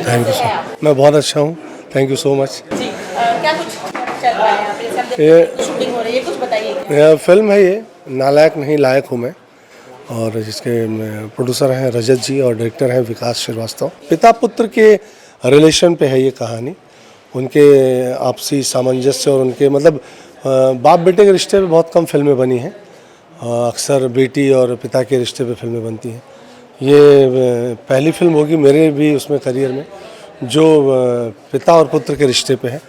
Thank you sir, मैं बहुत अच्छा हूँ, थैंक यू सो मच। जी क्या कुछ चल रहा है यहाँ पे? जैसे आप ये शूटिंग हो रही है, कुछ बताइए। फिल्म है ये, नालायक नहीं लायक हूँ मैं, और जिसके प्रोड्यूसर हैं रजत जी और डायरेक्टर हैं विकास श्रीवास्तव। पिता पुत्र के रिलेशन पे है ये कहानी, उनके आपसी सामंजस्य और उनके मतलब बाप बेटे के रिश्ते पे बहुत कम फिल्में बनी हैं, अक्सर बेटी और पिता के रिश्ते पे फिल्में बनती हैं। ये पहली फिल्म होगी मेरे भी उसमें करियर में जो पिता और पुत्र के रिश्ते पे है,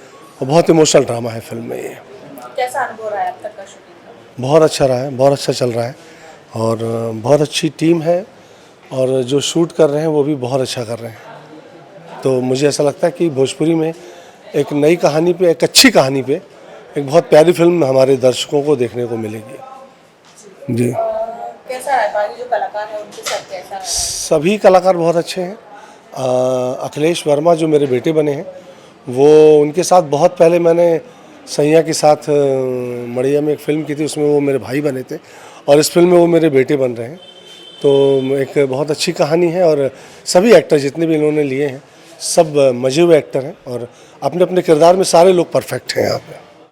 और बहुत इमोशनल ड्रामा है फिल्म में ये। कैसा अनुभव रहा है अब तक का शूटिंग का? बहुत अच्छा रहा है, बहुत अच्छा चल रहा है, और बहुत अच्छी टीम है, और जो शूट कर रहे हैं वो भी बहुत अच्छा कर रहे हैं। तो मुझे ऐसा लगता है कि भोजपुरी में एक नई कहानी पे, एक अच्छी कहानी पे एक बहुत प्यारी फिल्म हमारे दर्शकों को देखने को मिलेगी। जी कैसा है बाकी जो कलाकार हैं उनके साथ कैसा है? सभी कलाकार बहुत अच्छे हैं। अखिलेश वर्मा जो मेरे बेटे बने हैं, वो उनके साथ बहुत पहले मैंने सैया के साथ मड़िया में एक फ़िल्म की थी, उसमें वो मेरे भाई बने थे, और इस फिल्म में वो मेरे बेटे बन रहे हैं। तो एक बहुत अच्छी कहानी है, और सभी एक्टर जितने भी इन्होंने लिए हैं सब मजे हुए एक्टर हैं, और अपने अपने किरदार में सारे लोग परफेक्ट हैं यहाँ पे।